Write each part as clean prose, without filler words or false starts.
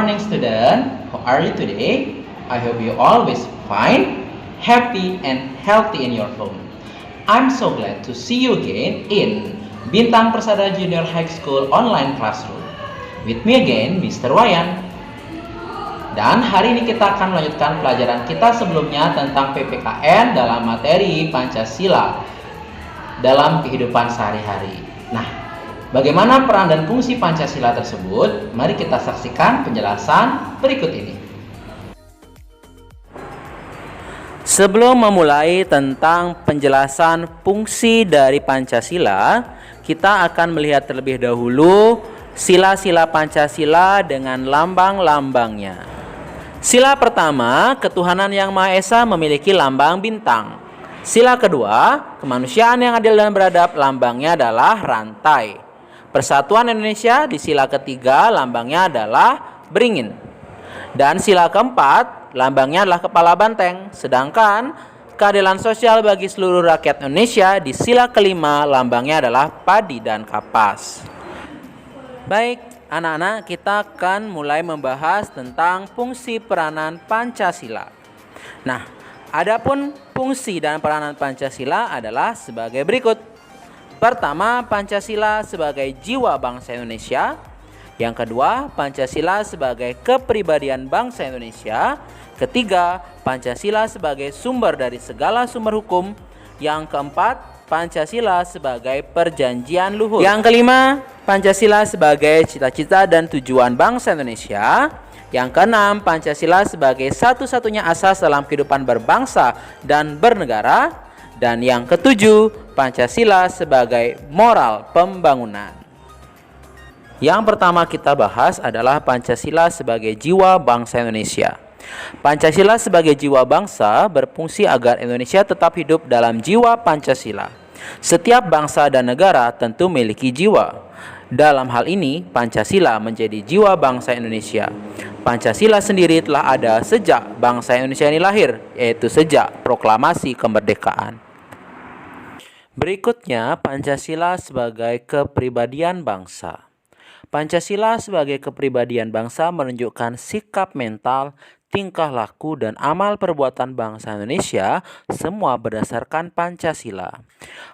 morning, student. How are you today? I hope you always fine, happy, and healthy in your home. I'm so glad to see you again in Bintang Persada Junior High School online classroom. With me again, Mr. Wayan. Dan hari ini kita akan melanjutkan pelajaran kita sebelumnya tentang PPKN dalam materi Pancasila dalam kehidupan sehari-hari. Nah, bagaimana peran dan fungsi Pancasila tersebut? Mari kita saksikan penjelasan berikut ini. Sebelum memulai tentang penjelasan fungsi dari Pancasila, kita akan melihat terlebih dahulu sila-sila Pancasila dengan lambang-lambangnya. Sila pertama, ketuhanan yang Maha Esa memiliki lambang bintang. Sila kedua, kemanusiaan yang adil dan beradab, lambangnya adalah rantai. Persatuan Indonesia di sila ketiga, lambangnya adalah beringin. Dan sila keempat, lambangnya adalah kepala banteng. Sedangkan keadilan sosial bagi seluruh rakyat Indonesia di sila kelima, lambangnya adalah padi dan kapas. Baik, anak-anak, kita akan mulai membahas tentang fungsi peranan Pancasila. Nah, adapun fungsi dan peranan Pancasila adalah sebagai berikut. Pertama, Pancasila sebagai jiwa bangsa Indonesia. Yang kedua, Pancasila sebagai kepribadian bangsa Indonesia. Ketiga, Pancasila sebagai sumber dari segala sumber hukum. Yang keempat, Pancasila sebagai perjanjian luhur. Yang kelima, Pancasila sebagai cita-cita dan tujuan bangsa Indonesia. Yang keenam, Pancasila sebagai satu-satunya asas dalam kehidupan berbangsa dan bernegara. Dan yang ketujuh, Pancasila sebagai moral pembangunan. Yang pertama kita bahas adalah Pancasila sebagai jiwa bangsa Indonesia. Pancasila sebagai jiwa bangsa berfungsi agar Indonesia tetap hidup dalam jiwa Pancasila. Setiap bangsa dan negara tentu memiliki jiwa. Dalam hal ini, Pancasila menjadi jiwa bangsa Indonesia. Pancasila sendiri telah ada sejak bangsa Indonesia ini lahir, yaitu sejak proklamasi kemerdekaan. Berikutnya, Pancasila sebagai kepribadian bangsa. Pancasila sebagai kepribadian bangsa menunjukkan sikap mental, tingkah laku, dan amal perbuatan bangsa Indonesia, semua berdasarkan Pancasila.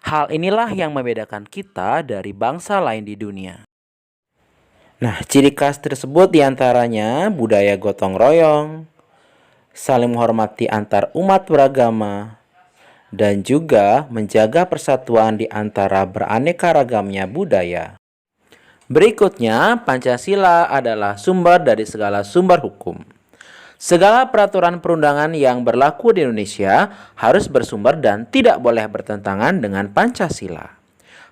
Hal inilah yang membedakan kita dari bangsa lain di dunia. Nah, ciri khas tersebut diantaranya budaya gotong royong, saling menghormati antar umat beragama, dan juga menjaga persatuan di antara beraneka ragamnya budaya. Berikutnya, Pancasila adalah sumber dari segala sumber hukum. Segala peraturan perundangan yang berlaku di Indonesia harus bersumber dan tidak boleh bertentangan dengan Pancasila.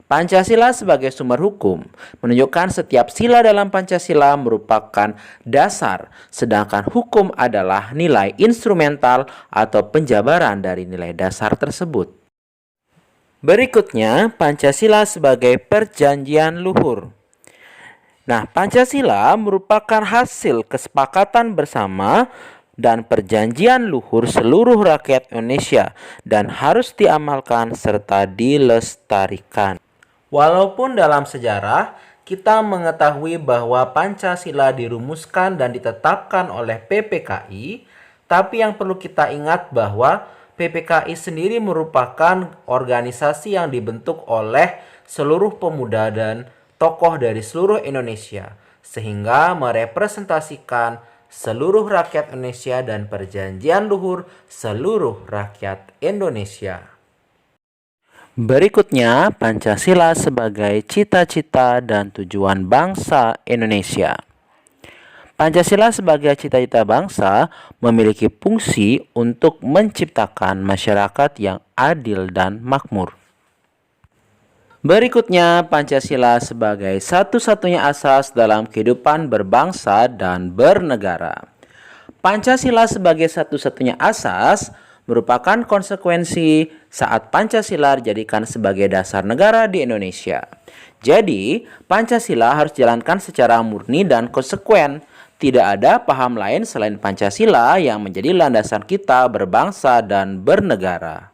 Pancasila sebagai sumber hukum menunjukkan setiap sila dalam Pancasila merupakan dasar, sedangkan hukum adalah nilai instrumental atau penjabaran dari nilai dasar tersebut. Berikutnya, Pancasila sebagai perjanjian luhur. Nah, Pancasila merupakan hasil kesepakatan bersama dan perjanjian luhur seluruh rakyat Indonesia dan harus diamalkan serta dilestarikan. Walaupun dalam sejarah kita mengetahui bahwa Pancasila dirumuskan dan ditetapkan oleh PPKI, tapi yang perlu kita ingat bahwa PPKI sendiri merupakan organisasi yang dibentuk oleh seluruh pemuda dan tokoh dari seluruh Indonesia, sehingga merepresentasikan seluruh rakyat Indonesia dan perjanjian luhur seluruh rakyat Indonesia. Berikutnya, Pancasila sebagai cita-cita dan tujuan bangsa Indonesia. Pancasila sebagai cita-cita bangsa memiliki fungsi untuk menciptakan masyarakat yang adil dan makmur. Berikutnya, Pancasila sebagai satu-satunya asas dalam kehidupan berbangsa dan bernegara. Pancasila sebagai satu-satunya asas merupakan konsekuensi saat Pancasila dijadikan sebagai dasar negara di Indonesia. Jadi, Pancasila harus dijalankan secara murni dan konsekuen. Tidak ada paham lain selain Pancasila yang menjadi landasan kita berbangsa dan bernegara.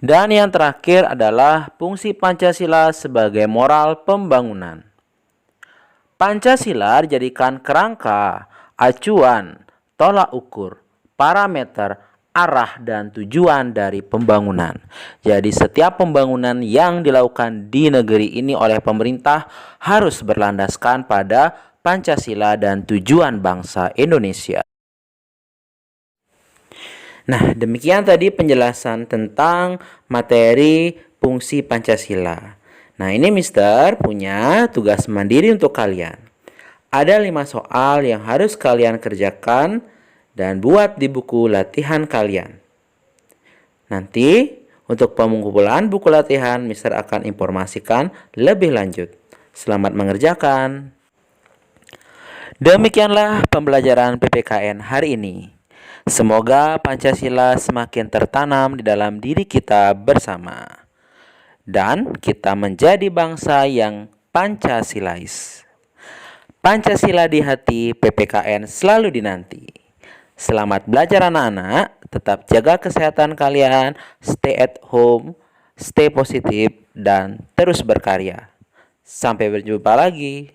Dan yang terakhir adalah fungsi Pancasila sebagai moral pembangunan. Pancasila dijadikan kerangka, acuan, tolak ukur, parameter, arah dan tujuan dari pembangunan. Jadi setiap pembangunan yang dilakukan di negeri ini oleh pemerintah harus berlandaskan pada Pancasila dan tujuan bangsa Indonesia. Nah, demikian tadi penjelasan tentang materi fungsi Pancasila. Nah, ini Mister punya tugas mandiri untuk kalian. Ada 5 soal yang harus kalian kerjakan dan buat di buku latihan kalian. Nanti, untuk pengumpulan buku latihan, Mister akan informasikan lebih lanjut. Selamat mengerjakan. Demikianlah pembelajaran PPKN hari ini. Semoga Pancasila semakin tertanam di dalam diri kita bersama. Dan kita menjadi bangsa yang Pancasilais. Pancasila di hati, PPKN selalu dinanti. Selamat belajar anak-anak, tetap jaga kesehatan kalian, stay at home, stay positif, dan terus berkarya. Sampai berjumpa lagi.